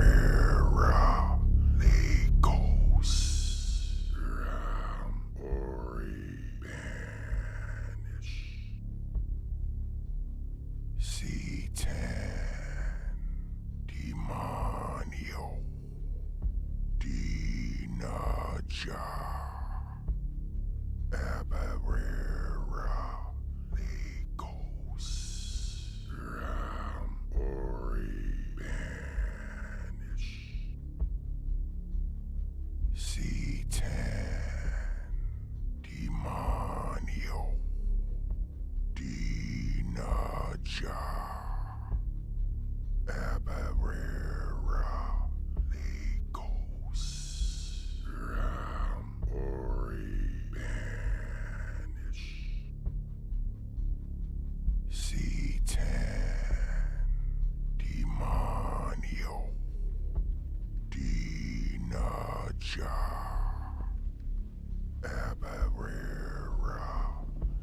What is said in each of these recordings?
Abarera Legos Ram Ori Banish C10 Demonio Dinaja Abarera Legos Ram Ori Banish C10 Demonio Dinaja Abarera Legos Ram Ori Banish C10 Demonio Dinaja Abarera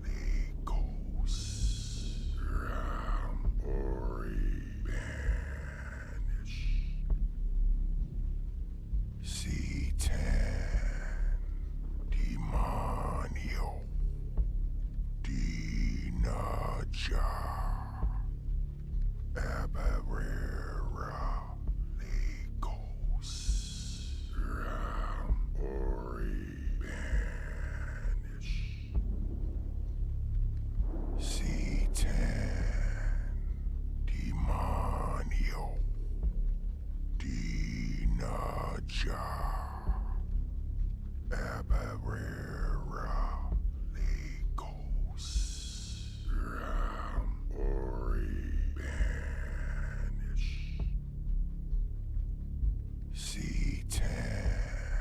Legos Ram Ori Banish C10 Demonio Dinaja Abarera Legos Ram Ori Banish C10 Demonio Dinaja Abarera Legos Ram Ori Banish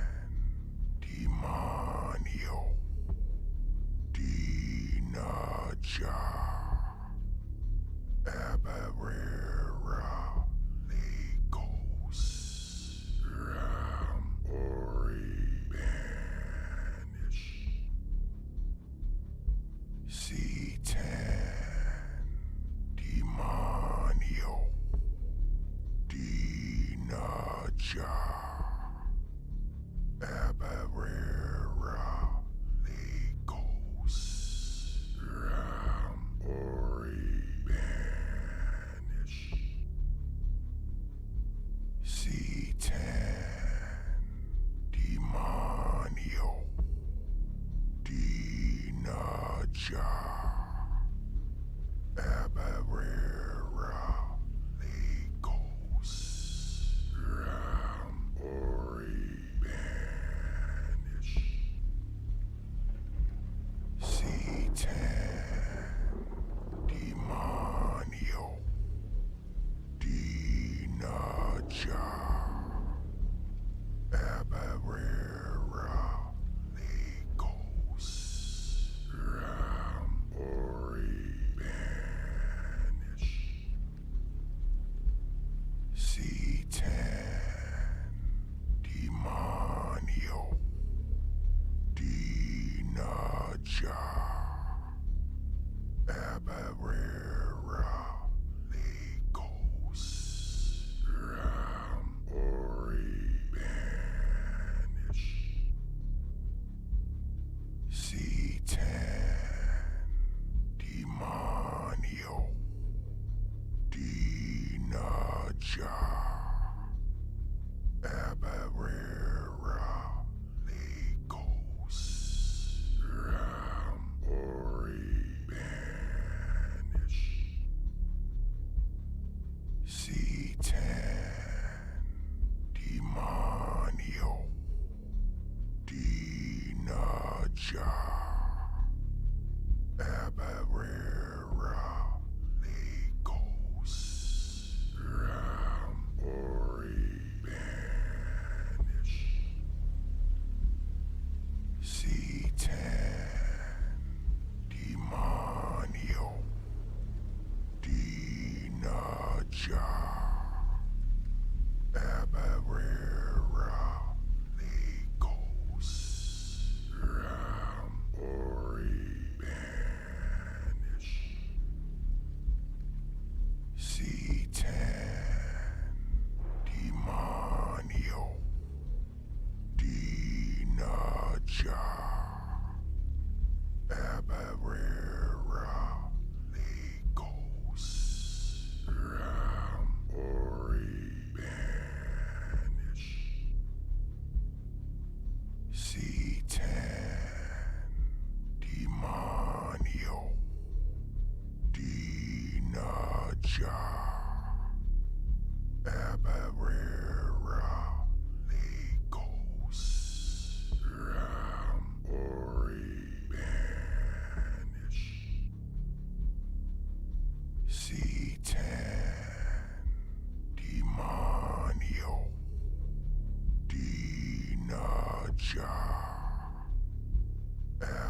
C10 Demonio Dinaja Abarera Legos Ram Ori Banish C10 Demonio Dinaja Abarera Legos Ram Ori Banish C10 Demonio Dinaja Abarera Legos Ram Ori Banish C10 Demonio Dinaja Abarera Legos Ram Ori Banish C10 Demonio Dinaja Abarera Legos Ram Ori Banish C10 Demonio Dinaja Abarera Legos Ram Ori Banish C10 Demonio Dinaja Abarera Legos Ram Ori Banish C10 Demonio Dinaja Abarera Legos Ram Ori Banish C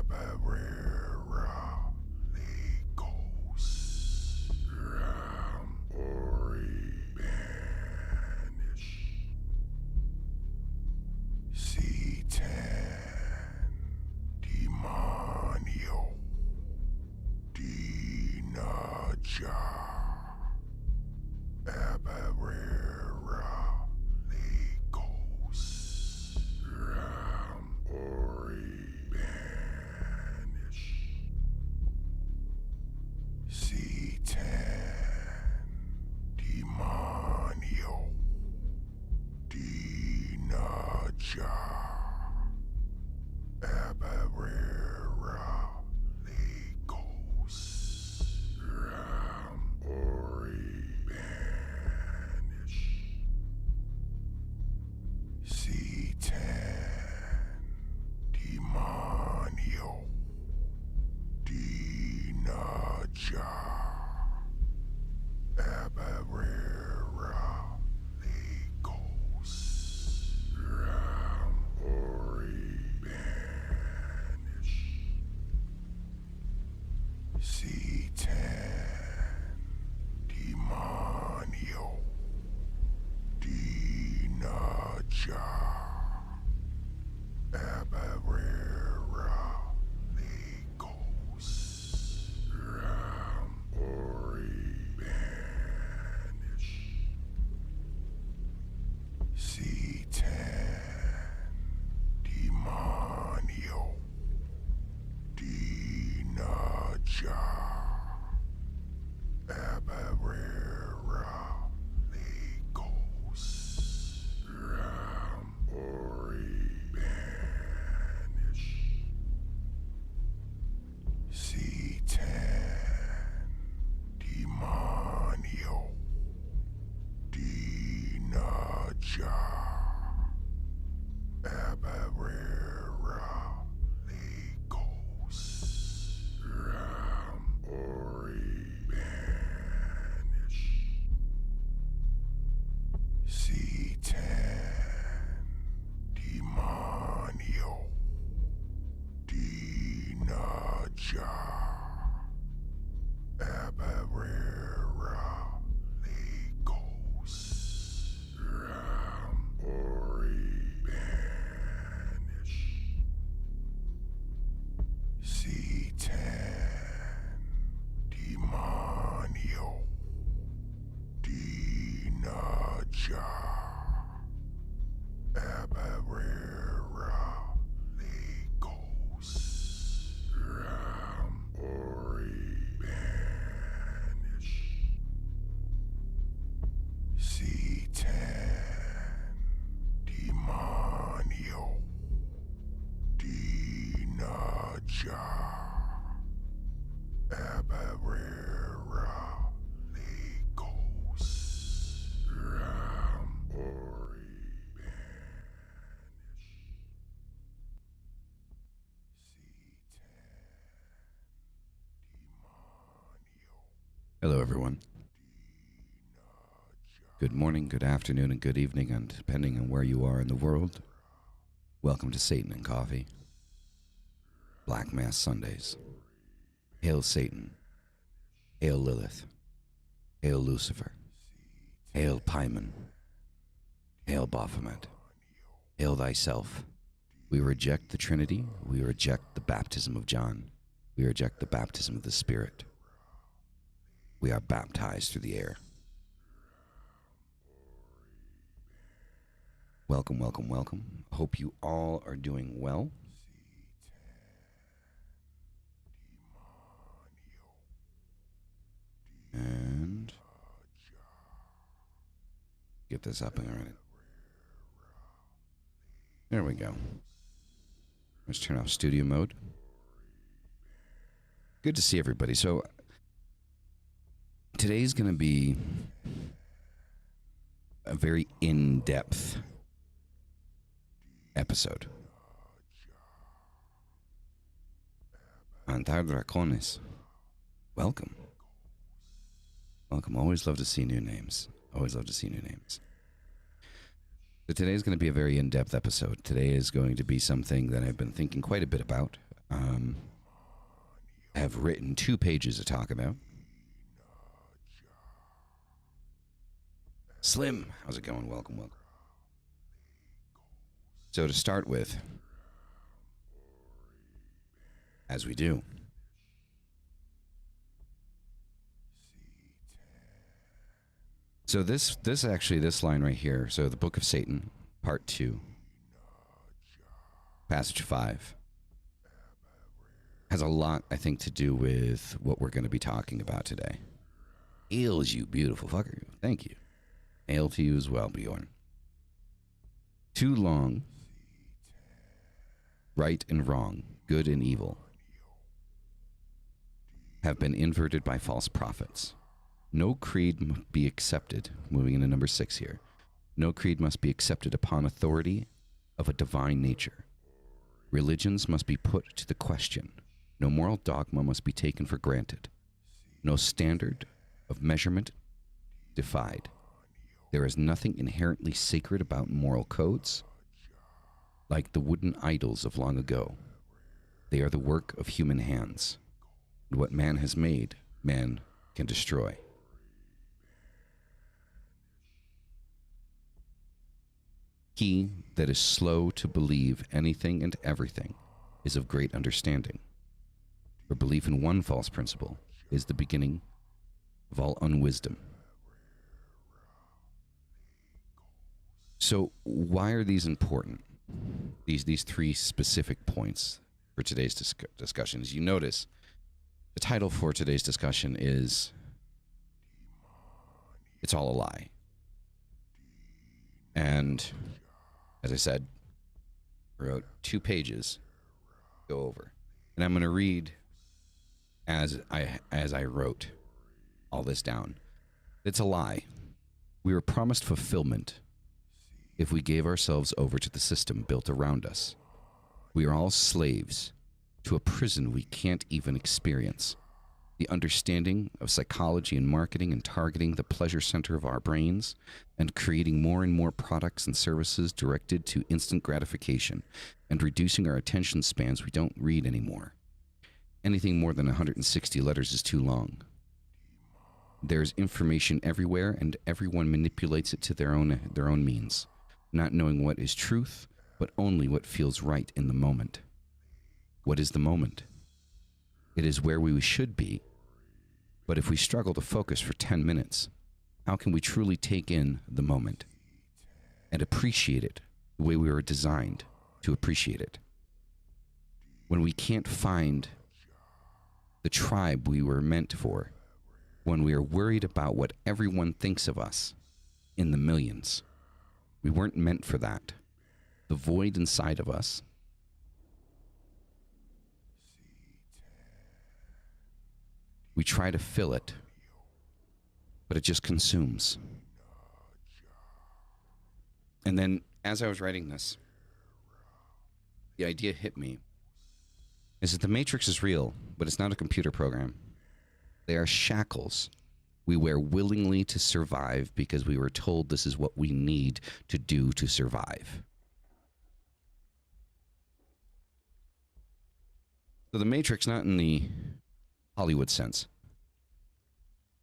Abarera Legos Rambori Banish C10 Demonio Dinaja Abarera Legos Rambori Banish C10 Demonio Dinaja Abarera Legos Rambori Banish C10 Demonio Dinaja Abarera Legos Rambori Banish C10 Demonio Dinaja Abarera Legos Rambori Banish C10 Demonio Dinaja Abarera Legos Rambori Banish C10 Demonio Dinaja Abarera Legos Rambori Banish C10 Demonio Dinaja Abarera Legos Rambori Banish C10 Demonio Dinaja Abarera Legos Rambori Banish C10 Demonio Dinaja Abarera Legos Rambori Banish C10 Demonio Hello, everyone. Dinaja Good morning, good afternoon, and good evening, and depending on where you are in the world, welcome to Satan and Coffee, Black Mass Sundays. Hail Satan, hail Lilith, hail Lucifer, hail Paimon, hail Baphomet, hail thyself. We reject the Trinity, we reject the baptism of John, we reject the baptism of the Spirit. We are baptized through the air. Welcome, welcome, welcome. Hope you all are doing well. And get this up and running. There we go. Let's turn off studio mode. Good to see everybody. So today's going to be a very in-depth episode. Antar Dracones. Welcome. Welcome. Always love to see new names. Always love to see new names. So today is going to be a very in-depth episode. Today is going to be something that I've been thinking quite a bit about. I have written 2 pages to talk about. Slim, how's it going? Welcome, welcome. So to start with, as we do, so this line right here, so the Book of Satan, Part 2, Passage 5, has a lot, I think, to do with what we're going to be talking about today. Hails you, beautiful fucker. Thank you. Hail to you as well, Bjorn. Too long, right and wrong, good and evil, have been inverted by false prophets. No creed must be accepted. Moving into number 6 here. No creed must be accepted upon authority of a divine nature. Religions must be put to the question. No moral dogma must be taken for granted. No standard of measurement defied. There is nothing inherently sacred about moral codes. Like the wooden idols of long ago, they are the work of human hands. And what man has made, man can destroy. He that is slow to believe anything and everything is of great understanding. For belief in one false principle is the beginning of all unwisdom. So why are these important? These 3 specific points for today's discussion. As you notice, the title for today's discussion is It's All a Lie. And as I said, I wrote 2 pages to go over. And I'm going to read as I wrote all this down. It's a lie. We were promised fulfillment if we gave ourselves over to the system built around us. We are all slaves to a prison we can't even experience. The understanding of psychology and marketing and targeting the pleasure center of our brains and creating more and more products and services directed to instant gratification and reducing our attention spans we don't read anymore. Anything more than 160 letters is too long. There's information everywhere and everyone manipulates it to their own means, not knowing what is truth, but only what feels right in the moment. What is the moment? It is where we should be. But if we struggle to focus for 10 minutes, how can we truly take in the moment and appreciate it the way we were designed to appreciate it? When we can't find the tribe we were meant for, when we are worried about what everyone thinks of us in the millions, we weren't meant for that. The void inside of us, we try to fill it, but it just consumes. And then, as I was writing this, the idea hit me, is that the Matrix is real, but it's not a computer program. They are shackles we wear willingly to survive because we were told this is what we need to do to survive. So the Matrix, not in the Hollywood sense,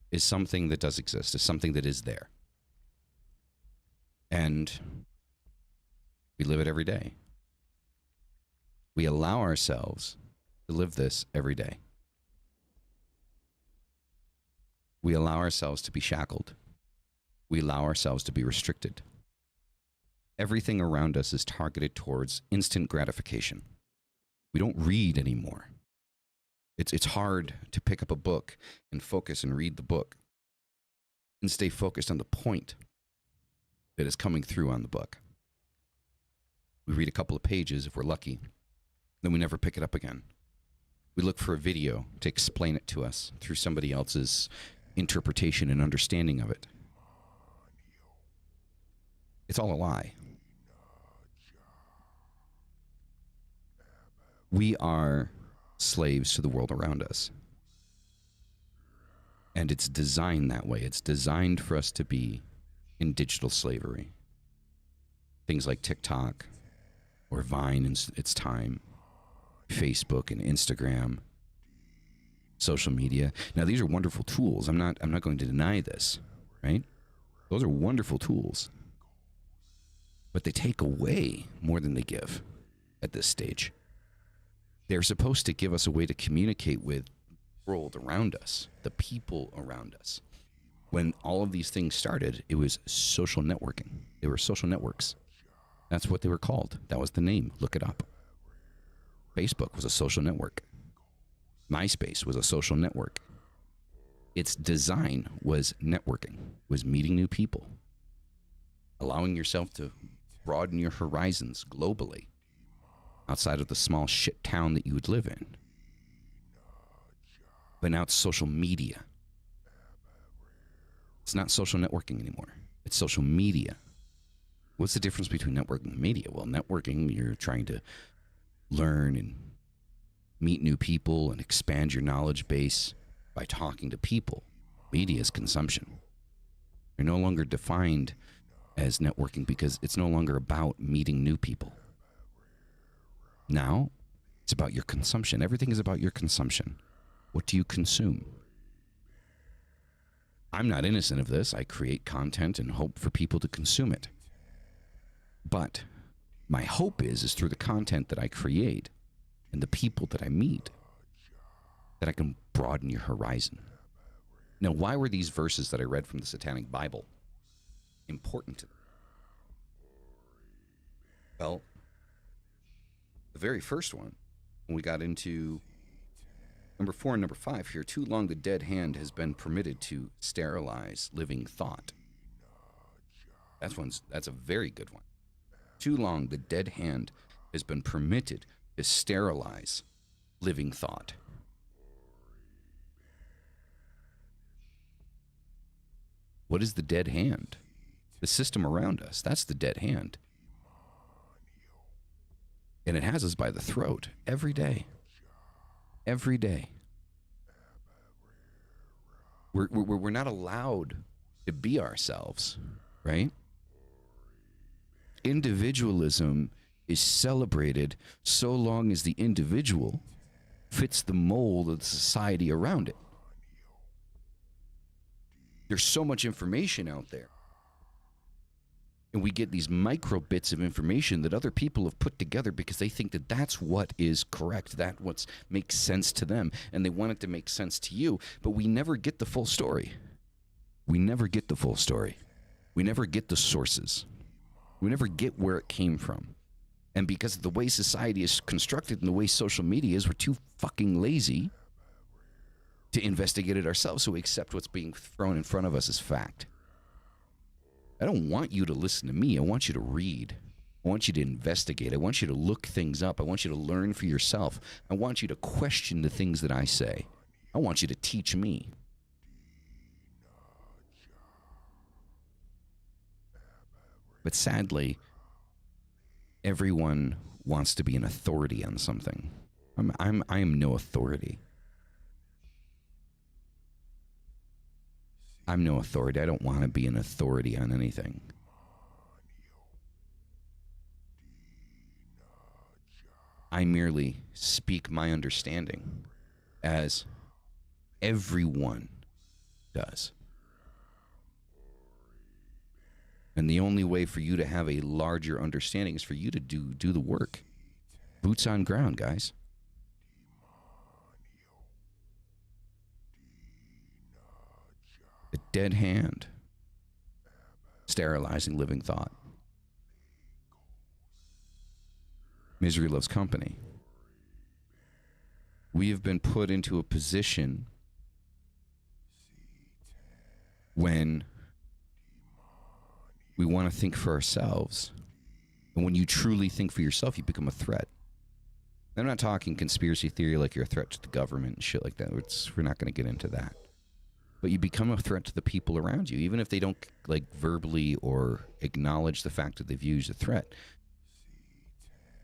is something that does exist, is something that is there. And we live it every day. We allow ourselves to live this every day. We allow ourselves to be shackled. We allow ourselves to be restricted. Everything around us is targeted towards instant gratification. We don't read anymore. It's hard to pick up a book and focus and read the book and stay focused on the point that is coming through on the book. We read a couple of pages if we're lucky, then we never pick it up again. We look for a video to explain it to us through somebody else's interpretation and understanding of it. It's all a lie. We are slaves to the world around us. And it's designed that way. It's designed for us to be in digital slavery. things like TikTok or Vine in its time, Facebook and Instagram, social media. Now, these are wonderful tools. I'm not going to deny this, right? Those are wonderful tools. But they take away more than they give at this stage. They're supposed to give us a way to communicate with the world around us, the people around us. When all of these things started, it was social networking. They were social networks. That's what they were called. That was the name. Look it up. Facebook was a social network. MySpace was a social network. Its design was networking, was meeting new people, allowing yourself to broaden your horizons globally outside of the small shit town that you would live in. But now it's social media. It's not social networking anymore. It's social media. What's the difference between networking and media? Well, networking, you're trying to learn and meet new people and expand your knowledge base by talking to people. Media is consumption. You're no longer defined as networking because it's no longer about meeting new people. Now, it's about your consumption. Everything is about your consumption. What do you consume? I'm not innocent of this. I create content and hope for people to consume it. But my hope is through the content that I create and the people that I meet, that I can broaden your horizon. Now, why were these verses that I read from the Satanic Bible important to them? Well, the very first one, when we got into number 4 and number 5 here, too long the dead hand has been permitted to sterilize living thought. That's a very good one. Too long the dead hand has been permitted to sterilize living thought. What is the dead hand? The system around us. That's the dead hand. And it has us by the throat every day. Every day. We're not allowed to be ourselves, right? Individualism is celebrated so long as the individual fits the mold of the society around it. There's so much information out there. And we get these micro bits of information that other people have put together because they think that that's what is correct, that what makes sense to them, and they want it to make sense to you. But we never get the full story. We never get the full story. We never get the sources. We never get where it came from. And because of the way society is constructed and the way social media is, we're too fucking lazy to investigate it ourselves, so we accept what's being thrown in front of us as fact. I don't want you to listen to me. I want you to read. I want you to investigate. I want you to look things up. I want you to learn for yourself. I want you to question the things that I say. I want you to teach me. But sadly, everyone wants to be an authority on something. I am no authority. I'm no authority. I don't want to be an authority on anything. I merely speak my understanding as everyone does. And the only way for you to have a larger understanding is for you to do the work. Boots on ground, guys. The dead hand. Sterilizing living thought. Misery loves company. We have been put into a position when we want to think for ourselves. And when you truly think for yourself, you become a threat. I'm not talking conspiracy theory like you're a threat to the government and shit like that. We're not going to get into that. But you become a threat to the people around you, even if they don't like verbally or acknowledge the fact that they've used a threat.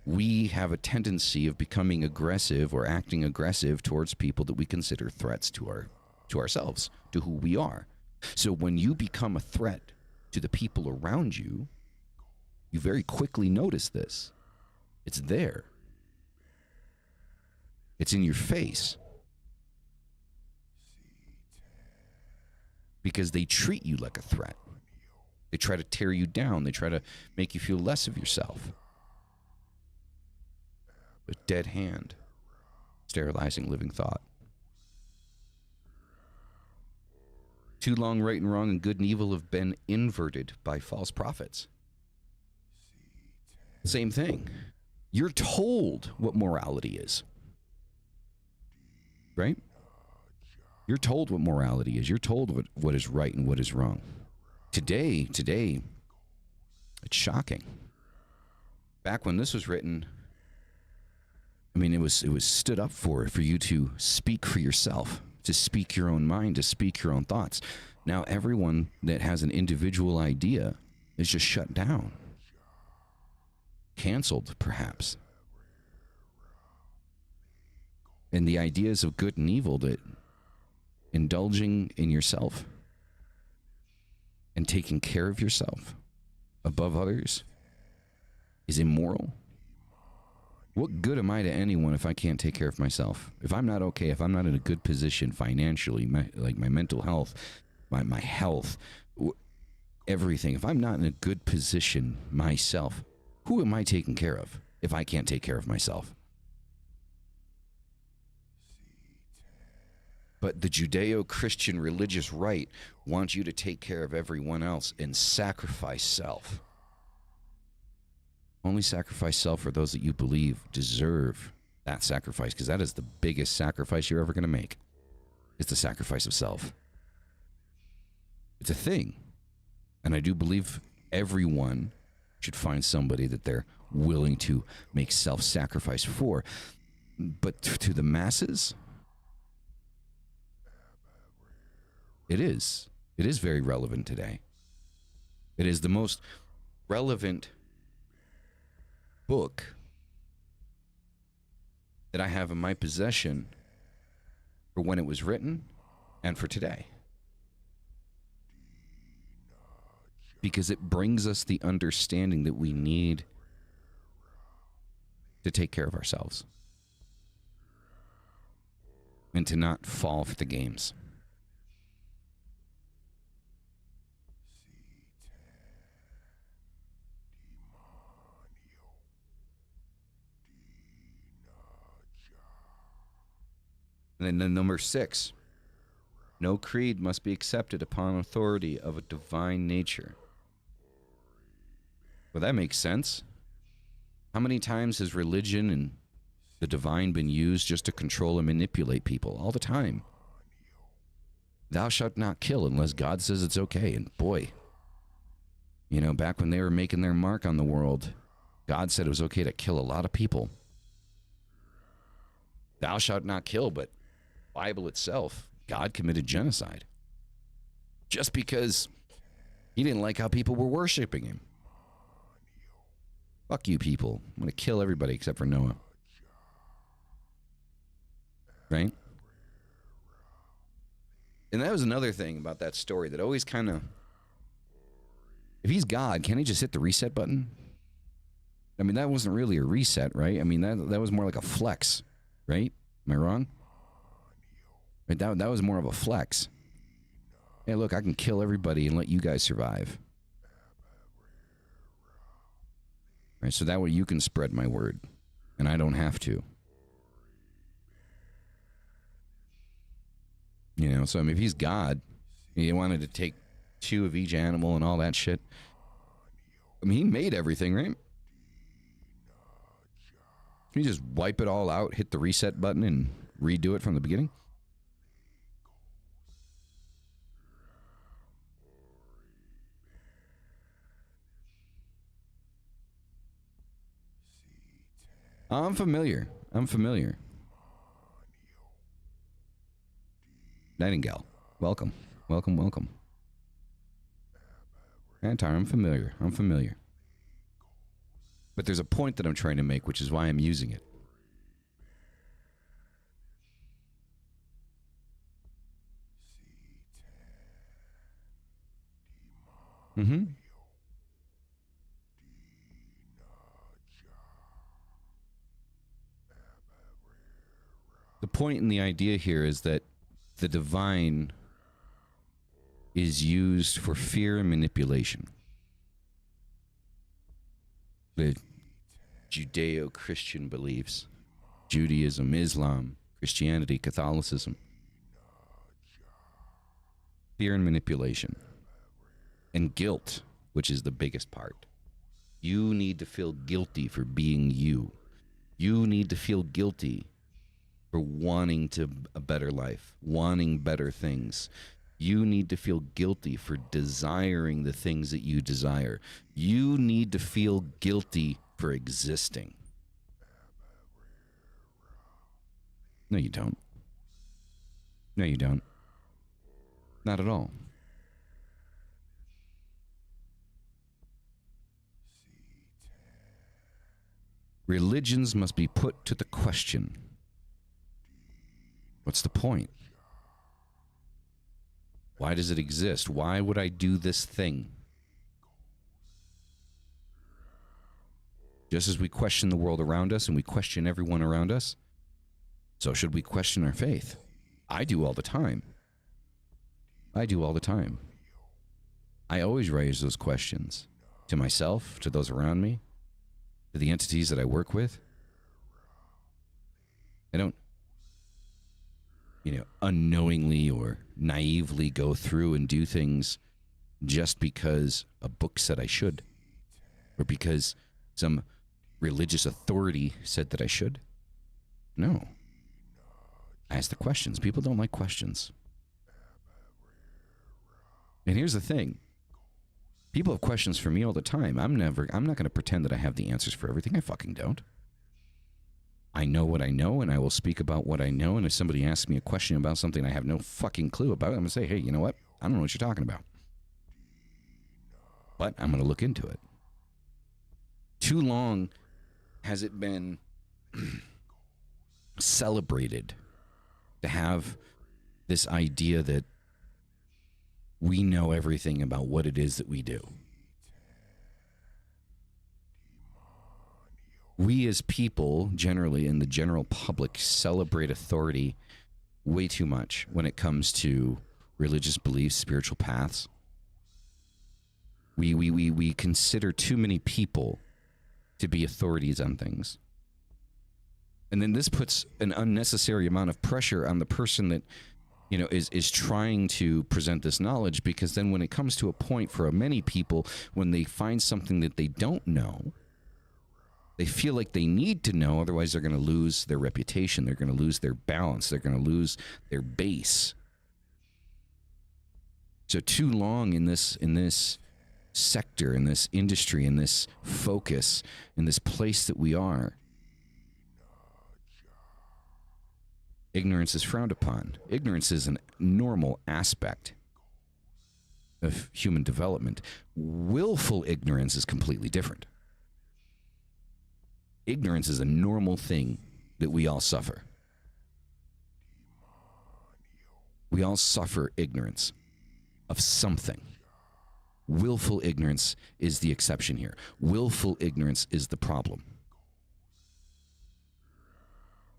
We have a tendency of becoming aggressive or acting aggressive towards people that we consider threats to ourselves, to who we are. So when you become a threat to the people around you, You very quickly notice this. It's there. It's in your face. Because they treat you like a threat. They try to tear you down. They try to make you feel less of yourself. A dead hand, sterilizing living thought. Too long, right and wrong, and good and evil have been inverted by false prophets. Same thing. You're told what morality is. Right? You're told what morality is. You're told what is right and what is wrong. Today, it's shocking. Back when this was written, I mean, it was stood up for you to speak for yourself, to speak your own mind, to speak your own thoughts. Now everyone that has an individual idea is just shut down. Canceled, perhaps. And the ideas of good and evil, that indulging in yourself and taking care of yourself above others is immoral. What good am I to anyone if I can't take care of myself? If I'm not okay, if I'm not in a good position financially, my mental health, my health, everything, if I'm not in a good position myself, who am I taking care of if I can't take care of myself? But the Judeo-Christian religious right wants you to take care of everyone else and sacrifice self. Only sacrifice self for those that you believe deserve that sacrifice, because that is the biggest sacrifice you're ever going to make. It's the sacrifice of self. It's a thing. And I do believe everyone should find somebody that they're willing to make self-sacrifice for. But to the masses, it is very relevant today. It is the most relevant book that I have in my possession for when it was written and for today. Because it brings us the understanding that we need to take care of ourselves and to not fall for the games. And then number 6, no creed must be accepted upon authority of a divine nature. Well, that makes sense. How many times has religion and the divine been used just to control and manipulate people? All the time. Thou shalt not kill unless God says it's okay. And boy, back when they were making their mark on the world, God said it was okay to kill a lot of people. Thou shalt not kill, but Bible itself, God committed genocide just because he didn't like how people were worshiping him. Fuck you people. I'm going to kill everybody except for Noah. Right? And that was another thing about that story that always kind of, if he's God, can't he just hit the reset button? I mean, that wasn't really a reset, right? I mean, that was more like a flex, right? Am I wrong? Right, that was more of a flex. Hey, look, I can kill everybody and let you guys survive. Right, so that way you can spread my word, and I don't have to. So I mean, if he's God, he wanted to take 2 of each animal and all that shit. I mean, he made everything, right? Can you just wipe it all out, hit the reset button, and redo it from the beginning? I'm familiar. Nightingale, welcome. Antar, I'm familiar. But there's a point that I'm trying to make, which is why I'm using it. point in the idea here is that the divine is used for fear and manipulation. The Judeo-Christian beliefs, Judaism, Islam, Christianity, Catholicism, fear and manipulation, and guilt, which is the biggest part. You need to feel guilty for being you. You need to feel guilty for wanting a better life, wanting better things. You need to feel guilty for desiring the things that you desire. You need to feel guilty for existing. No, you don't. No, you don't. Not at all. Religions must be put to the question. What's the point? Why does it exist? Why would I do this thing? Just as we question the world around us and we question everyone around us, so should we question our faith. I do all the time. I do all the time. I always raise those questions to myself, to those around me, to the entities that I work with. I don't, unknowingly or naively go through and do things just because a book said I should, or because some religious authority said that I should. No. I ask the questions. People don't like questions. And here's the thing. People have questions for me all the time. I'm not going to pretend that I have the answers for everything. I fucking don't. I know what I know, and I will speak about what I know. And if somebody asks me a question about something I have no fucking clue about, I'm going to say, hey, you know what? I don't know what you're talking about. But I'm going to look into it. Too long has it been celebrated to have this idea that we know everything about what it is that we do. We as people, generally in the general public, celebrate authority way too much when it comes to religious beliefs, spiritual paths. We consider too many people to be authorities on things. And then this puts an unnecessary amount of pressure on the person that, is trying to present this knowledge, because then when it comes to a point for many people, when they find something that they don't know, they feel like they need to know, otherwise they're going to lose their reputation, they're going to lose their balance, they're going to lose their base. So too long in this sector, in this industry, in this focus, in this place that we are, ignorance is frowned upon. Ignorance is a normal aspect of human development. Willful ignorance is completely different. Ignorance is a normal thing that we all suffer. We all suffer ignorance of something. Willful ignorance is the exception here. Willful ignorance is the problem.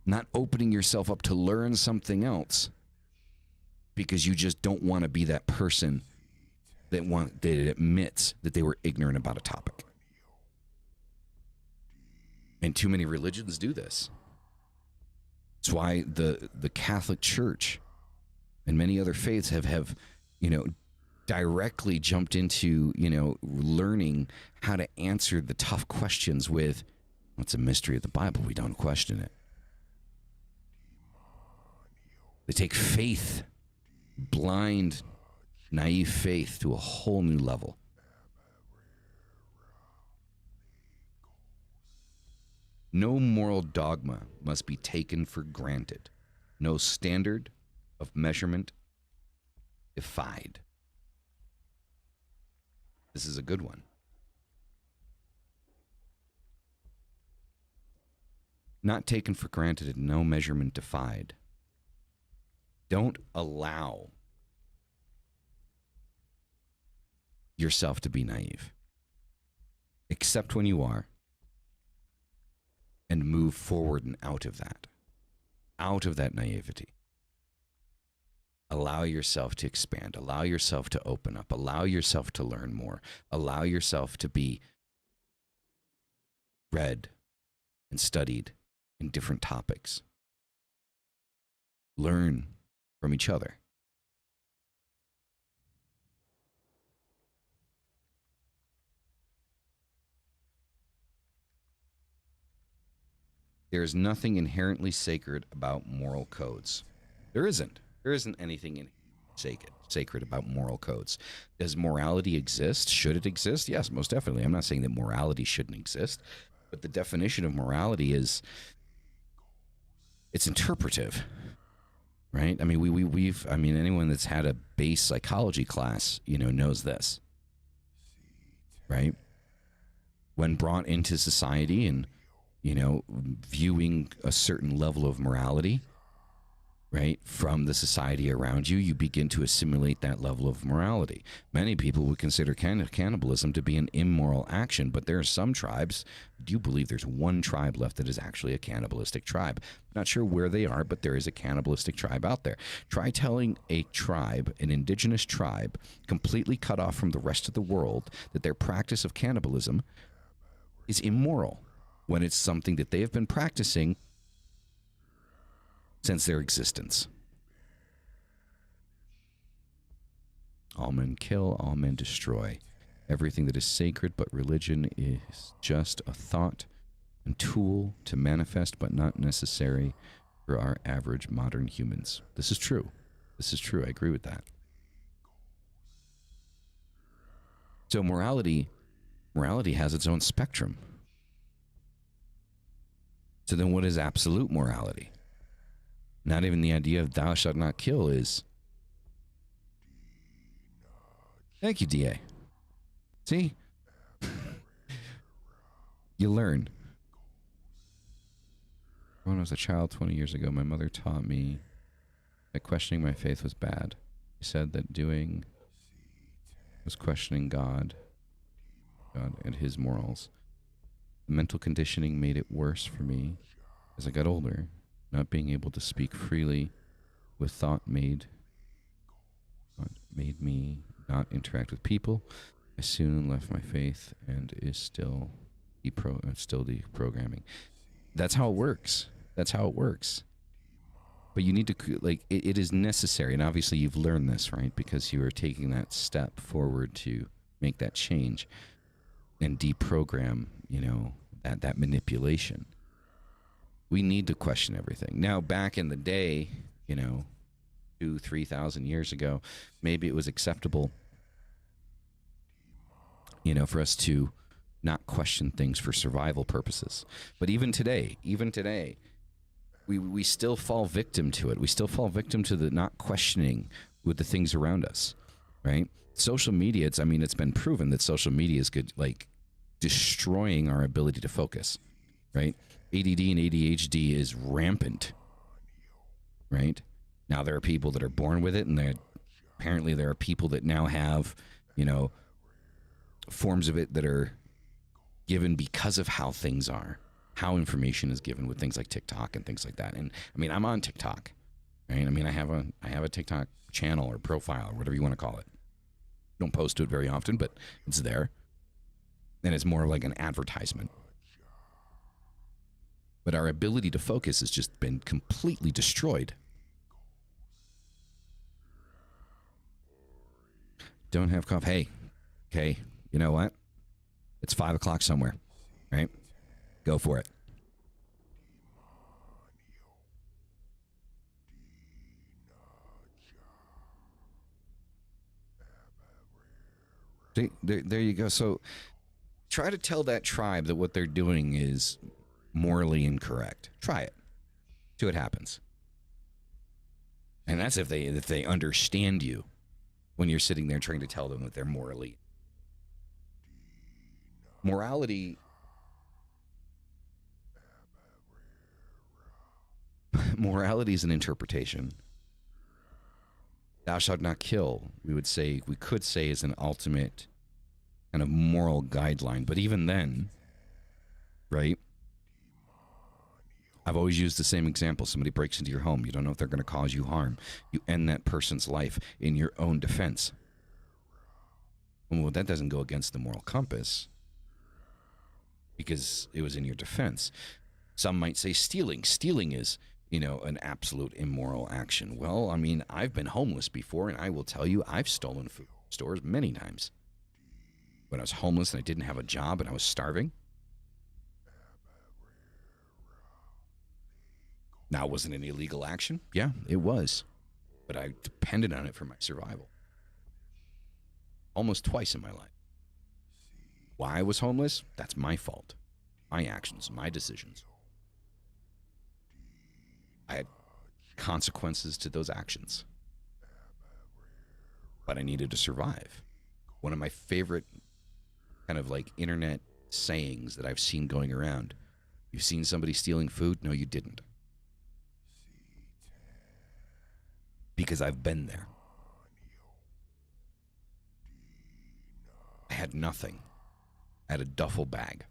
Not opening yourself up to learn something else because you just don't want to be that person that admits that they were ignorant about a topic. And too many religions do this. That's why the Catholic Church and many other faiths have directly jumped into, learning how to answer the tough questions with, what's a mystery of the Bible? We don't question it. They take faith, blind, naive faith, to a whole new level. No moral dogma must be taken for granted. No standard of measurement defied. This is a good one. Not taken for granted and no measurement defied. Don't allow yourself to be naive. Accept when you are and move forward and out of that. out of that naivety. Allow yourself to expand. Allow yourself to open up. Allow yourself to learn more. Allow yourself to be read and studied in different topics. Learn from each other. There is nothing inherently sacred about moral codes. There isn't. There isn't anything sacred about moral codes. Does morality exist? Should it exist? Yes, most definitely. I'm not saying that morality shouldn't exist, but the definition of morality is it's interpretive, right? I mean, we've I mean, anyone that's had a base psychology class, knows this, right? When brought into society and viewing a certain level of morality, right, from the society around you, you begin to assimilate that level of morality. Many people would consider cannibalism to be an immoral action, but there are some tribes, do you believe there's one tribe left that is actually a cannibalistic tribe? Not sure where they are, but there is a cannibalistic tribe out there. Try telling a tribe, an indigenous tribe, completely cut off from the rest of the world, that their practice of cannibalism is immoral, when it's something that they have been practicing since their existence. All men kill, all men destroy. Everything that is sacred but religion is just a thought and tool to manifest, but not necessary for our average modern humans. This is true. This is true. I agree with that. So morality has its own spectrum. So then what is absolute morality? Not even the idea of thou shalt not kill is... Thank you, DA. See? You learn. When I was a child 20 years ago, my mother taught me that questioning my faith was bad. She said that doing was questioning God and his morals. The mental conditioning made it worse for me as I got older. Not being able to speak freely with thought made me not interact with people. I soon left my faith and is still deprogramming. That's how it works. That's how it works. But you need to, it is necessary, and obviously you've learned this, right? Because you are taking that step forward to make that change and deprogram, that manipulation. We need to question everything. Now, back in the day, 2,000-3,000 years ago, maybe it was acceptable, for us to not question things for survival purposes. But even today, we still fall victim to it. We still fall victim to the not questioning with the things around us, right? Social media, it's been proven that social media is good, destroying our ability to focus, right? ADD and ADHD is rampant, right? Now there are people that are born with it, and apparently there are people that now have, forms of it that are given because of how things are, how information is given with things like TikTok and things like that. And I'm on TikTok, right? I have a TikTok channel or profile or whatever you want to call it. Don't post to it very often, but it's there. And it's more like an advertisement. But our ability to focus has just been completely destroyed. Don't have coffee. Hey, okay, you know what? It's 5 o'clock somewhere, right? Go for it. See, there you go. So try to tell that tribe that what they're doing is morally incorrect. Try it. See what happens. And that's if they understand you when you're sitting there trying to tell them that they're morally. Morality is an interpretation. Thou shalt not kill, we could say is an ultimate kind of moral guideline. But even then, right? I've always used the same example. Somebody breaks into your home. You don't know if they're going to cause you harm. You end that person's life in your own defense. Well, that doesn't go against the moral compass because it was in your defense. Some might say stealing. Stealing is, an absolute immoral action. Well, I mean, I've been homeless before, and I will tell you, I've stolen food from stores many times. When I was homeless and I didn't have a job and I was starving. Now, was it an illegal action? Yeah, it was. But I depended on it for my survival. Almost twice in my life. Why I was homeless? That's my fault. My actions, my decisions. I had consequences to those actions. But I needed to survive. One of my favorite kind of like internet sayings that I've seen going around. You've seen somebody stealing food? No, you didn't. Because I've been there. I had nothing. I had a duffel bag.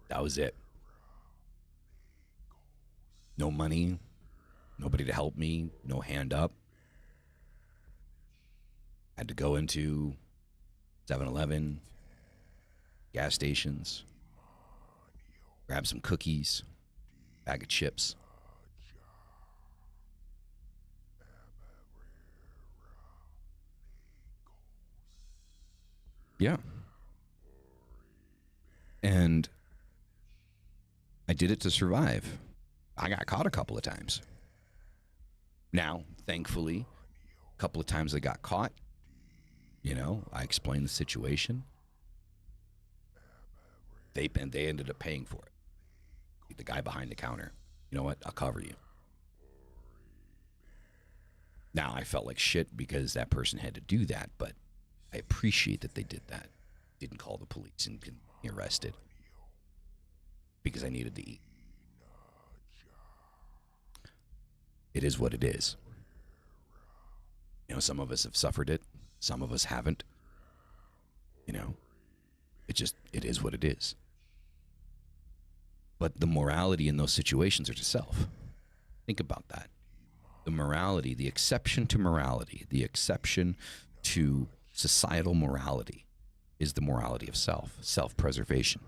That was it. No money, nobody to help me, no hand up. I had to go into 7-Eleven, gas stations, grab some cookies, bag of chips. Yeah. And I did it to survive. I got caught a couple of times. Now, thankfully, a couple of times I got caught. I explained the situation. They ended up paying for it. The guy behind the counter, you know what? I'll cover you. Now, I felt like shit because that person had to do that, but I appreciate that they did that. Didn't call the police and get me arrested because I needed to eat. It is what it is. Some of us have suffered it. Some of us haven't. It is what it is. But the morality in those situations are to self. Think about that. The morality, the exception to morality, the exception to societal morality is the morality of self, self-preservation.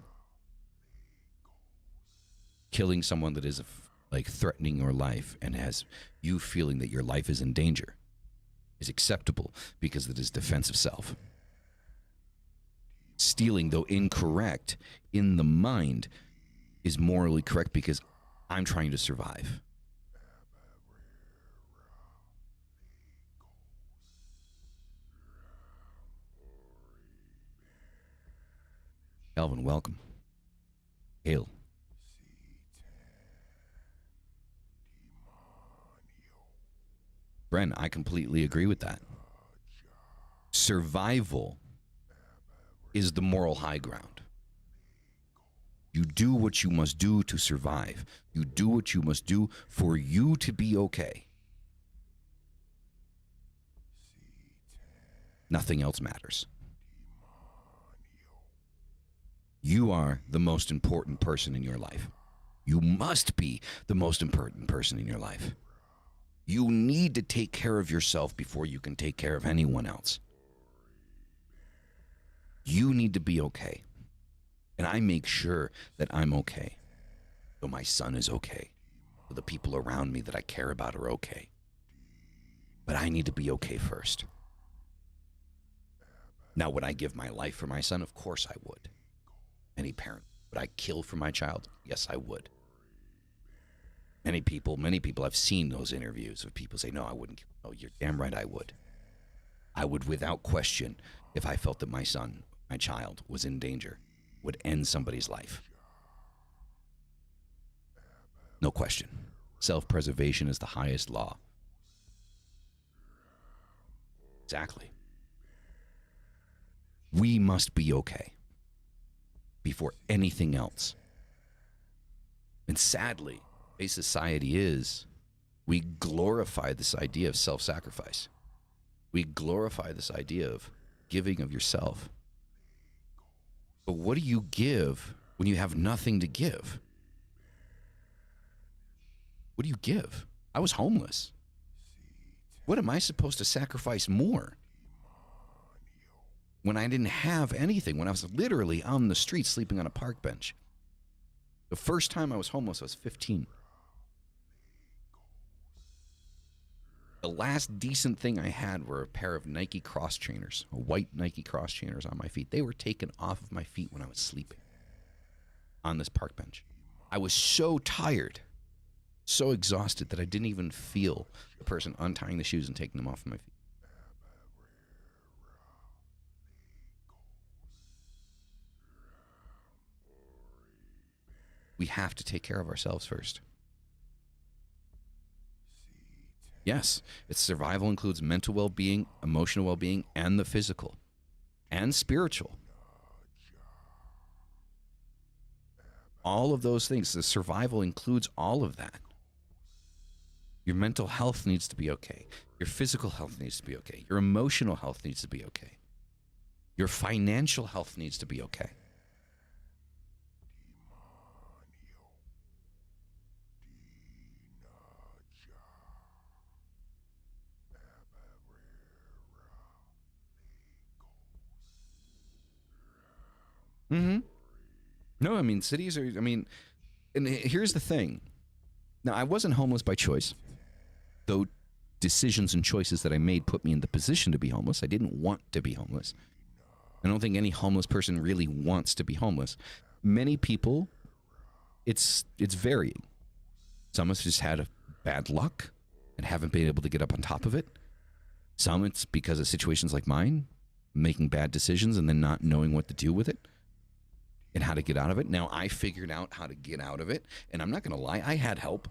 Killing someone that is like threatening your life and has you feeling that your life is in danger is acceptable because it is defense of self. Stealing, though incorrect in the mind, is morally correct because I'm trying to survive. Elvin, welcome. Hail. Bren, I completely agree with that. Survival is the moral high ground. You do what you must do to survive. You do what you must do for you to be okay. Nothing else matters. You are the most important person in your life. You must be the most important person in your life. You need to take care of yourself before you can take care of anyone else. You need to be okay. And I make sure that I'm okay. So my son is okay. So the people around me that I care about are okay. But I need to be okay first. Now, would I give my life for my son? Of course I would. Any parent. Would I kill for my child? Yes, I would. Many people, I've seen those interviews of people say, no, I wouldn't. Oh, you're damn right I would. I would, without question, if I felt that my son, my child, was in danger, would end somebody's life. No question. Self-preservation is the highest law. Exactly. We must be okay before anything else. And sadly, the way society is, we glorify this idea of self-sacrifice. We glorify this idea of giving of yourself. But what do you give when you have nothing to give? What do you give? I was homeless. What am I supposed to sacrifice more? When I didn't have anything, when I was literally on the street sleeping on a park bench. The first time I was homeless, I was 15. The last decent thing I had were a pair of Nike cross trainers, white Nike cross trainers on my feet. They were taken off of my feet when I was sleeping on this park bench. I was so tired, so exhausted that I didn't even feel the person untying the shoes and taking them off of my feet. We have to take care of ourselves first. Yes, its survival includes mental well-being, emotional well-being, and the physical, and spiritual. All of those things. The survival includes all of that. Your mental health needs to be okay. Your physical health needs to be okay. Your emotional health needs to be okay. Your financial health needs to be okay. Mm-hmm. No, I mean, cities are, and here's the thing. Now, I wasn't homeless by choice, though decisions and choices that I made put me in the position to be homeless. I didn't want to be homeless. I don't think any homeless person really wants to be homeless. Many people, it's varying. Some have just had a bad luck and haven't been able to get up on top of it. Some, it's because of situations like mine, making bad decisions and then not knowing what to do with it and how to get out of it. Now, I figured out how to get out of it, and I'm not going to lie, I had help.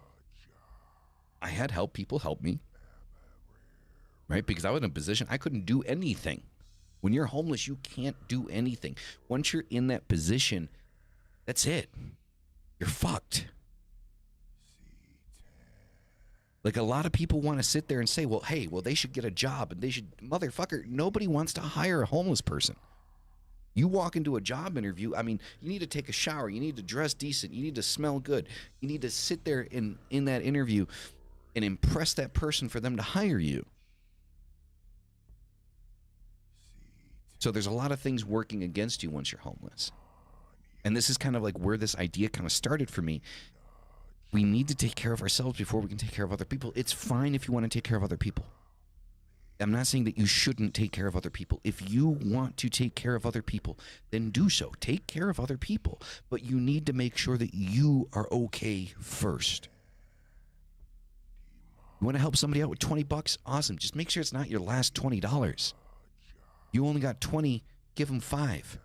I had help. People helped me, right? Because I was in a position I couldn't do anything. When you're homeless, you can't do anything. Once you're in that position, that's it. You're fucked. Like, a lot of people want to sit there and say, well, hey, they should get a job and they should, motherfucker, nobody wants to hire a homeless person. You walk into a job interview, you need to take a shower, you need to dress decent, you need to smell good, you need to sit there in that interview and impress that person for them to hire you. So there's a lot of things working against you once you're homeless. And this is kind of like where this idea kind of started for me. We need to take care of ourselves before we can take care of other people. It's fine if you want to take care of other people. I'm not saying that you shouldn't take care of other people. If you want to take care of other people, then do so. Take care of other people. But you need to make sure that you are okay first. You want to help somebody out with $20? Awesome. Just make sure it's not your last $20. You only got 20, give them 5.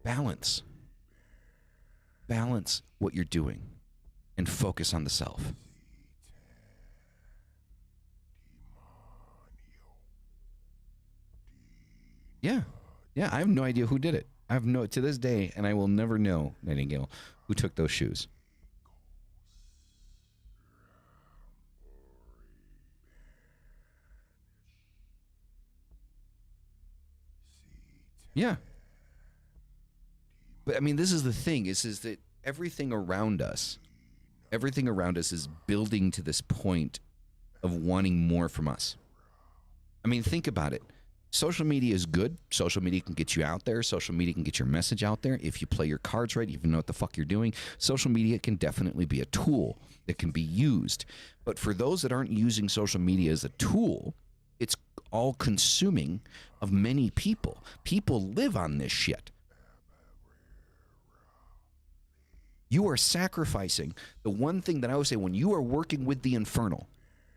Balance. Balance what you're doing and focus on the self. Yeah. Yeah, I have no idea who did it. I have to this day, and I will never know, Nightingale, who took those shoes. Yeah. But this is the thing, is that everything around us is building to this point of wanting more from us. Think about it. Social media is good. Social media can get you out there. Social media can get your message out there. If you play your cards right, if you know what the fuck you're doing, social media can definitely be a tool that can be used. But for those that aren't using social media as a tool, it's all consuming of many people. People live on this shit. You are sacrificing the one thing that I would say, when you are working with the infernal,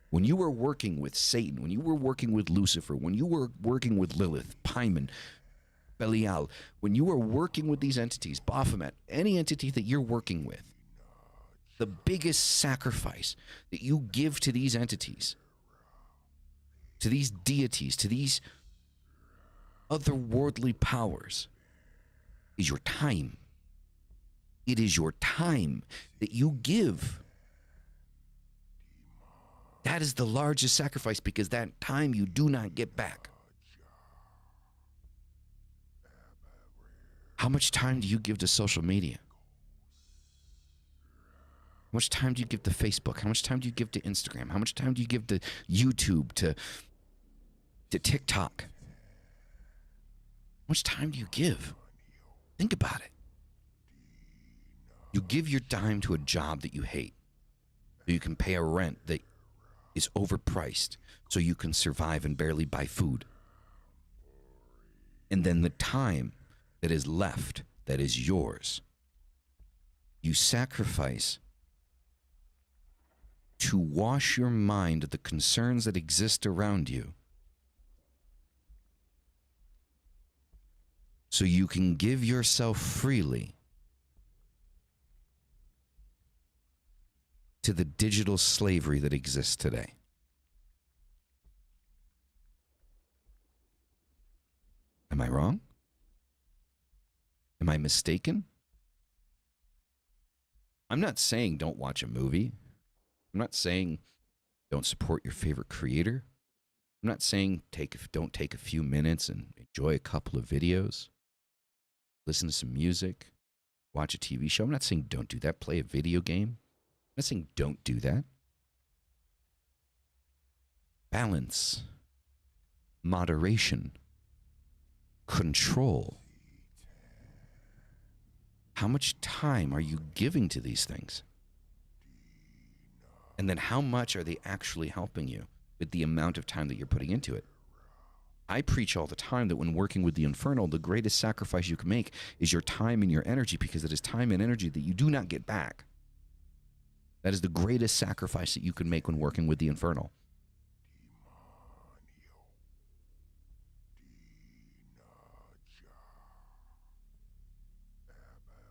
when you are working with Satan, when you were working with Lucifer, when you were working with Lilith, Paimon, Belial, when you are working with these entities, Baphomet, any entity that you're working with, the biggest sacrifice that you give to these entities, to these deities, to these otherworldly powers, is your time. It is your time that you give. That is the largest sacrifice, because that time you do not get back. How much time do you give to social media? How much time do you give to Facebook? How much time do you give to Instagram? How much time do you give to YouTube, to TikTok? How much time do you give? Think about it. You give your time to a job that you hate, so you can pay a rent that is overpriced, so you can survive and barely buy food. And then the time that is left, that is yours, you sacrifice to wash your mind of the concerns that exist around you, so you can give yourself freely to the digital slavery that exists today. Am I wrong? Am I mistaken? I'm not saying don't watch a movie. I'm not saying don't support your favorite creator. I'm not saying don't take a few minutes and enjoy a couple of videos. Listen to some music. Watch a TV show. I'm not saying don't do that. Play a video game. I'm not saying don't do that. Balance, moderation, control. How much time are you giving to these things? And then how much are they actually helping you with the amount of time that you're putting into it? I preach all the time that when working with the Infernal, the greatest sacrifice you can make is your time and your energy, because it is time and energy that you do not get back. That is the greatest sacrifice that you can make when working with the Infernal.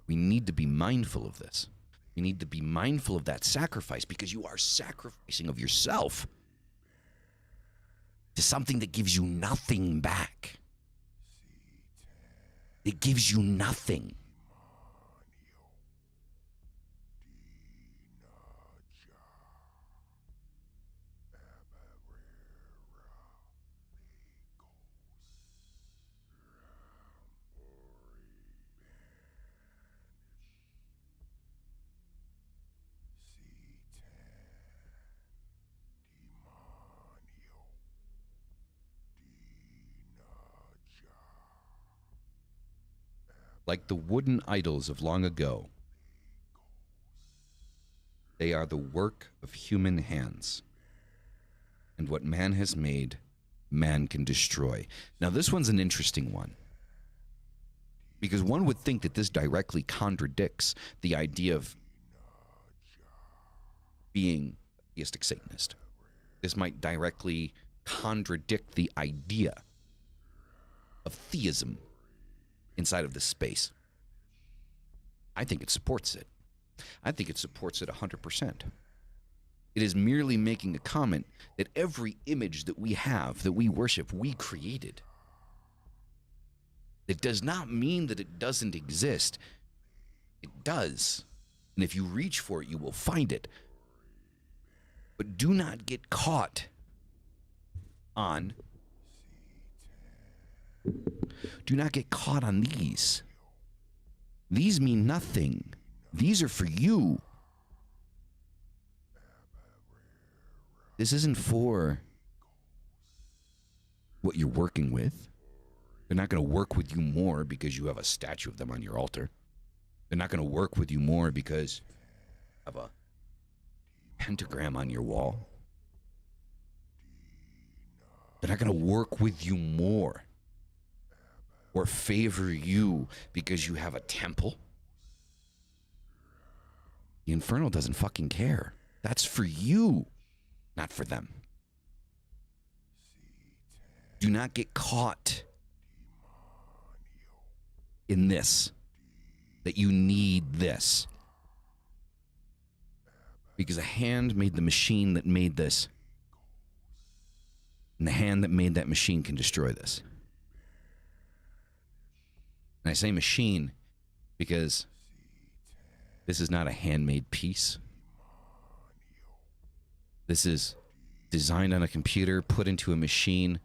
We need to be mindful of this. You need to be mindful of that sacrifice, because you are sacrificing of yourself to something that gives you nothing back. It gives you nothing. Like the wooden idols of long ago, they are the work of human hands. And what man has made, man can destroy. Now, this one's an interesting one, because one would think that this directly contradicts the idea of being a theistic Satanist. This might directly contradict the idea of theism inside of this space. I think it supports it. I think it supports it 100%. It is merely making a comment that every image that we have, that we worship, we created. It does not mean that it doesn't exist. It does. And if you reach for it, you will find it. But do not get caught on these. These mean nothing. These are for you. This isn't for what you're working with. They're not going to work with you more because you have a statue of them on your altar. They're not going to work with you more because you have a pentagram on your wall. They're not going to work with you more or favor you because you have a temple. The Infernal doesn't fucking care. That's for you, not for them. Do not get caught in this, that you need this. Because a hand made the machine that made this, and the hand that made that machine can destroy this. And I say machine because this is not a handmade piece. This is designed on a computer, put into a machine,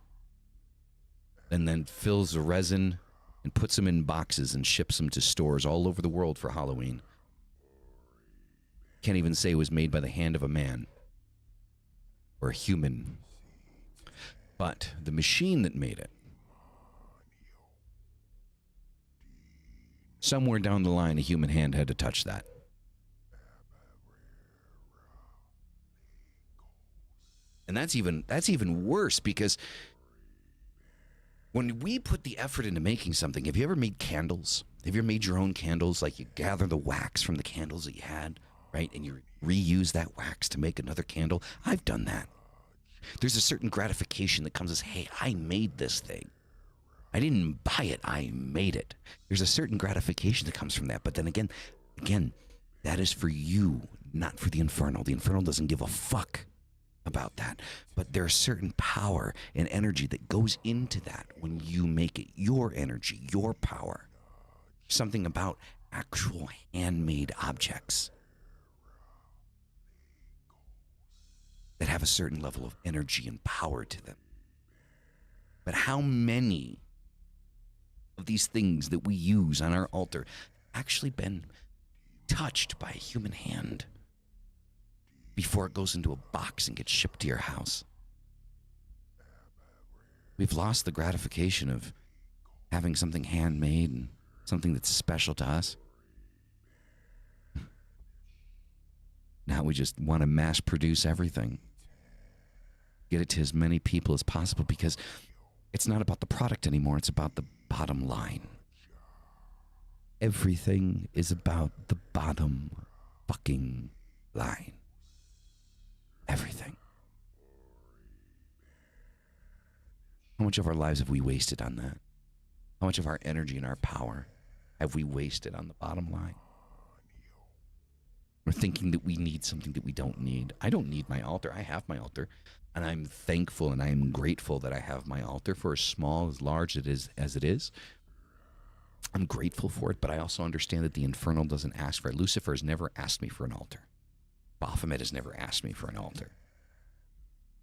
and then fills the resin and puts them in boxes and ships them to stores all over the world for Halloween. Can't even say it was made by the hand of a man or a human. But the machine that made it, somewhere down the line, a human hand had to touch that. And that's even worse, because when we put the effort into making something, have you ever made candles? Have you ever made your own candles? Like, you gather the wax from the candles that you had, right? And you reuse that wax to make another candle. I've done that. There's a certain gratification that comes as, hey, I made this thing. I didn't buy it, I made it. There's a certain gratification that comes from that. But then again, that is for you, not for the Infernal. The Infernal doesn't give a fuck about that. But there's certain power and energy that goes into that when you make it your energy, your power. Something about actual handmade objects that have a certain level of energy and power to them. But how many of these things that we use on our altar actually been touched by a human hand before it goes into a box and gets shipped to your house? We've lost the gratification of having something handmade and something that's special to us. Now we just want to mass produce everything. Get it to as many people as possible, because it's not about the product anymore. It's about the bottom line. Everything is about the bottom fucking line. Everything. How much of our lives have we wasted on that? How much of our energy and our power have we wasted on the bottom line? We're thinking that we need something that we don't need. I don't need my altar. I have my altar. And I'm thankful and I am grateful that I have my altar, for as small, as large as it is. I'm grateful for it, but I also understand that the Infernal doesn't ask for it. Lucifer has never asked me for an altar. Baphomet has never asked me for an altar.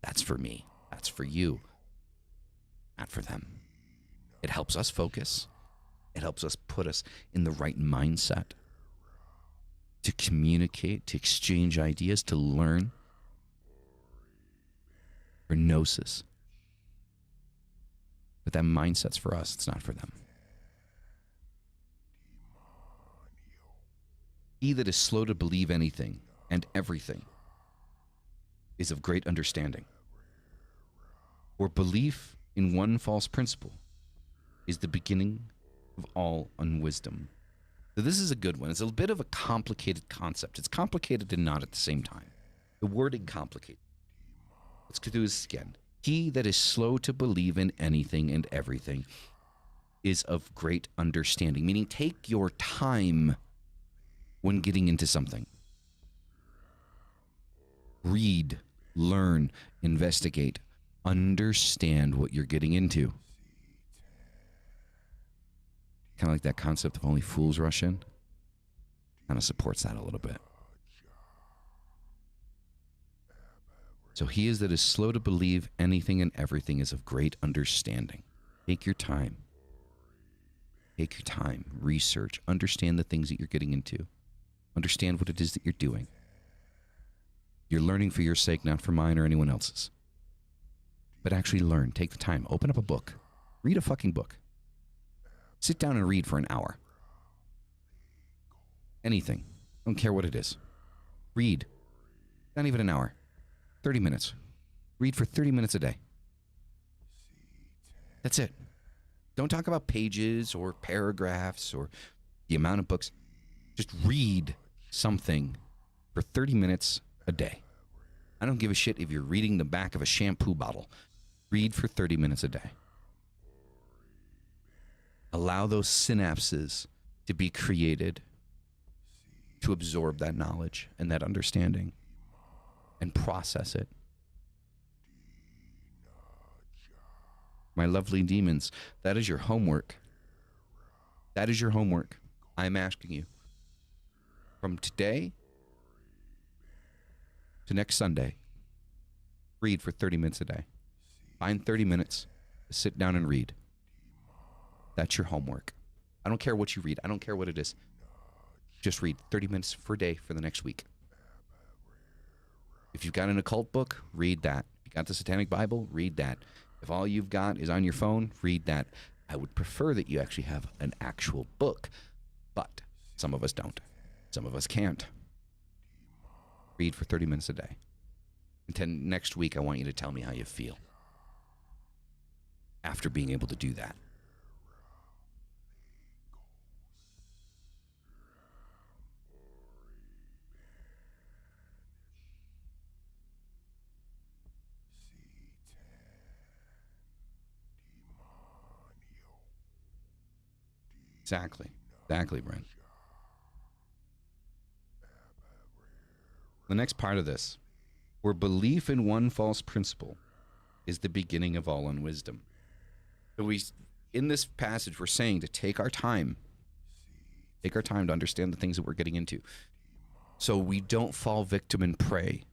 That's for me. That's for you. Not for them. It helps us focus. It helps us put us in the right mindset to communicate, to exchange ideas, to learn. For gnosis. But that mindset's for us, it's not for them. He that is slow to believe anything and everything is of great understanding. For belief in one false principle is the beginning of all unwisdom. So this is a good one. It's a bit of a complicated concept. It's complicated and not at the same time. The wording complicated. Let's do this again. He that is slow to believe in anything and everything is of great understanding. Meaning, take your time when getting into something. Read, learn, investigate, understand what you're getting into. Kind of like that concept of only fools rush in. Kind of supports that a little bit. So he is that is slow to believe anything and everything is of great understanding. Take your time. Take your time. Research. Understand the things that you're getting into. Understand what it is that you're doing. You're learning for your sake, not for mine or anyone else's. But actually learn. Take the time. Open up a book. Read a fucking book. Sit down and read for an hour. Anything. Don't care what it is. Read. Not even an hour. 30 minutes. Read for 30 minutes a day. That's it. Don't talk about pages or paragraphs or the amount of books. Just read something for 30 minutes a day. I don't give a shit if you're reading the back of a shampoo bottle. Read for 30 minutes a day. Allow those synapses to be created to absorb that knowledge and that understanding and process it. My lovely demons, that is your homework. That is your homework. I'm asking you. From today to next Sunday, read for 30 minutes a day. Find 30 minutes to sit down and read. That's your homework. I don't care what you read. I don't care what it is. Just read 30 minutes per day for the next week. If you've got an occult book, read that. If you got the Satanic Bible, read that. If all you've got is on your phone, read that. I would prefer that you actually have an actual book, but some of us don't. Some of us can't. Read for 30 minutes a day. And then next week, I want you to tell me how you feel after being able to do that. Exactly. Exactly, Brent. The next part of this, where belief in one false principle is the beginning of all unwisdom. So in this passage, we're saying to take our time to understand the things that we're getting into, so we don't fall victim and prey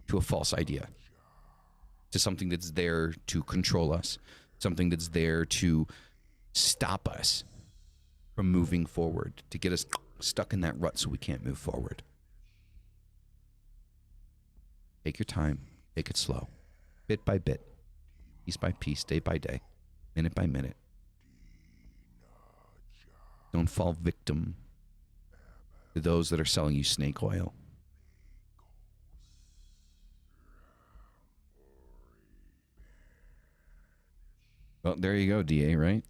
to a false idea, to something that's there to control us, something that's there to stop us from moving forward, to get us stuck in that rut so we can't move forward. Take your time, take it slow, bit by bit, piece by piece, day by day, minute by minute. Don't fall victim to those that are selling you snake oil. Well, there you go, DA, right?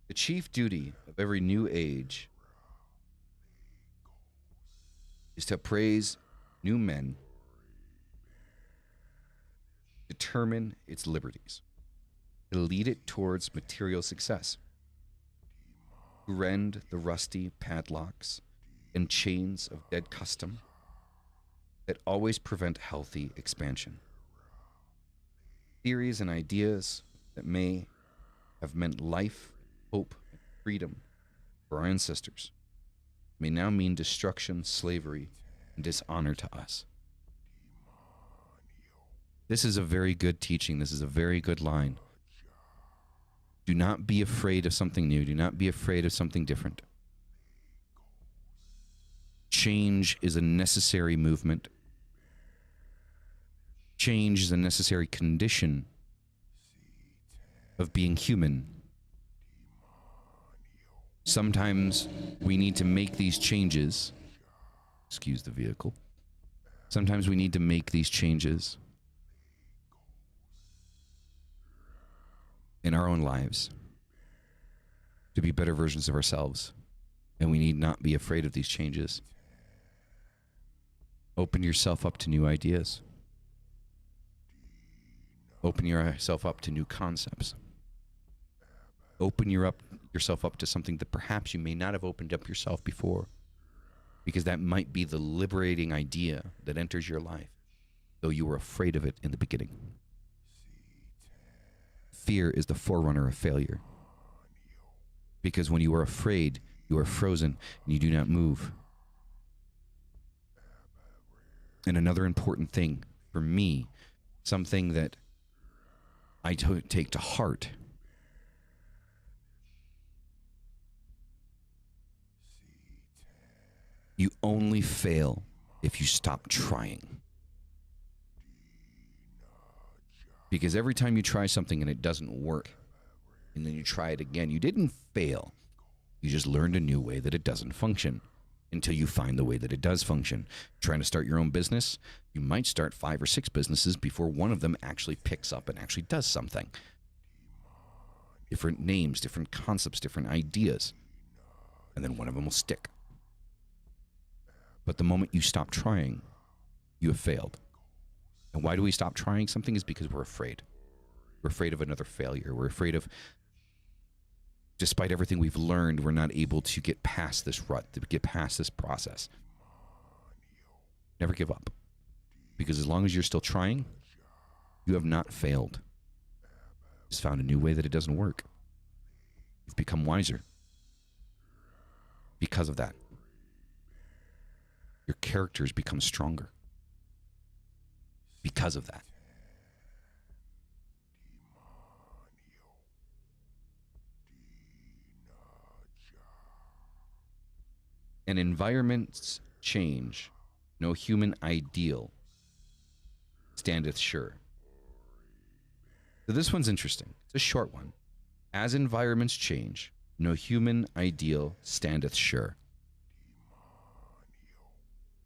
The chief duty of every new age is to praise new men, determine its liberties, to lead it towards material success, to rend the rusty padlocks and chains of dead custom that always prevent healthy expansion. Theories and ideas that may have meant life, hope, and freedom for our ancestors may now mean destruction, slavery, and dishonor to us. This is a very good teaching. This is a very good line. Do not be afraid of something new. Do not be afraid of something different. Change is a necessary movement. Change is a necessary condition of being human. Sometimes we need to make these changes. Excuse the vehicle. Sometimes we need to make these changes in our own lives to be better versions of ourselves. And we need not be afraid of these changes. Open yourself up to new ideas. Open yourself up to new concepts. Open yourself up to something that perhaps you may not have opened up yourself before, because that might be the liberating idea that enters your life, though you were afraid of it in the beginning. Fear is the forerunner of failure, because when you are afraid, you are frozen and you do not move. And another important thing for me, something that I take to heart, you only fail if you stop trying. Because every time you try something and it doesn't work, and then you try it again, you didn't fail. You just learned a new way that it doesn't function until you find the way that it does function. Trying to start your own business, you might start 5 or 6 businesses before one of them actually picks up and actually does something. Different names, different concepts, different ideas. And then one of them will stick. But the moment you stop trying, you have failed. And why do we stop trying something? Is because we're afraid. We're afraid of another failure. We're afraid of, despite everything we've learned, we're not able to get past this rut, to get past this process. Never give up. Because as long as you're still trying, you have not failed. Just found a new way that it doesn't work. You've become wiser because of that. Your characters become stronger because of that. And environments change, no human ideal standeth sure. So this one's interesting. It's a short one. As environments change, no human ideal standeth sure.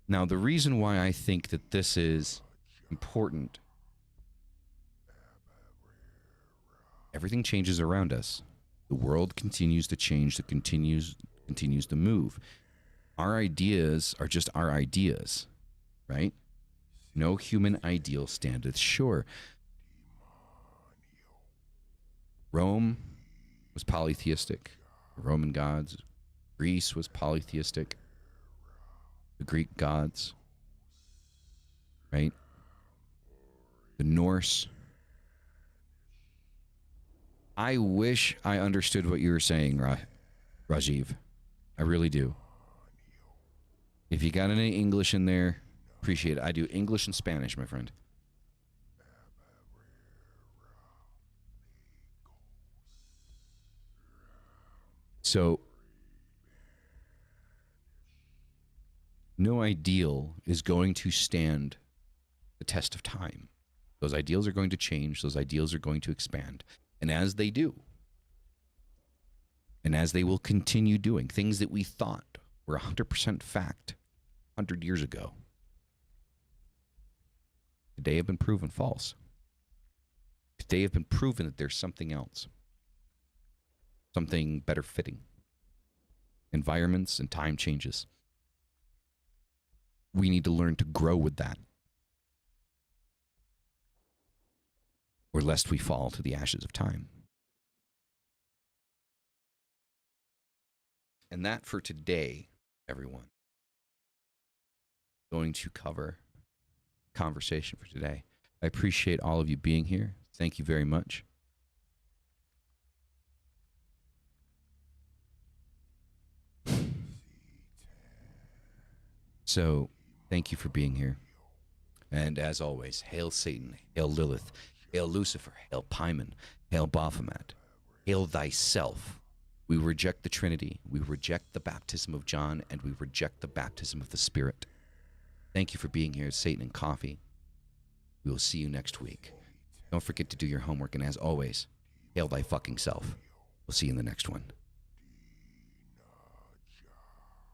Now, the reason why I think that this is important, everything changes around us. The world continues to change, continues to move. Our ideas are just our ideas, right? No human ideal standeth sure. Rome was polytheistic. The Roman gods. Greece was polytheistic. The Greek gods, right? The Norse. I wish I understood what you were saying, Rajiv. I really do. If you got any English in there, appreciate it. I do English and Spanish, my friend. So, no ideal is going to stand the test of time. Those ideals are going to change. Those ideals are going to expand. And as they do, and as they will continue doing, things that we thought were 100% fact 100 years ago, today have been proven false. Today have been proven that there's something else, something better fitting. Environments and time changes. We need to learn to grow with that, or lest we fall to the ashes of time. And that for today, everyone. Going to cover conversation for today. I appreciate all of you being here. Thank you very much. So, thank you for being here. And as always, hail Satan, hail Lilith, hail Lucifer, hail Paimon, hail Baphomet, hail thyself. We reject the Trinity, we reject the baptism of John, and we reject the baptism of the Spirit. Thank you for being here, Satan and Coffee. We will see you next week. Don't forget to do your homework, and as always, hail thy fucking self. We'll see you in the next one.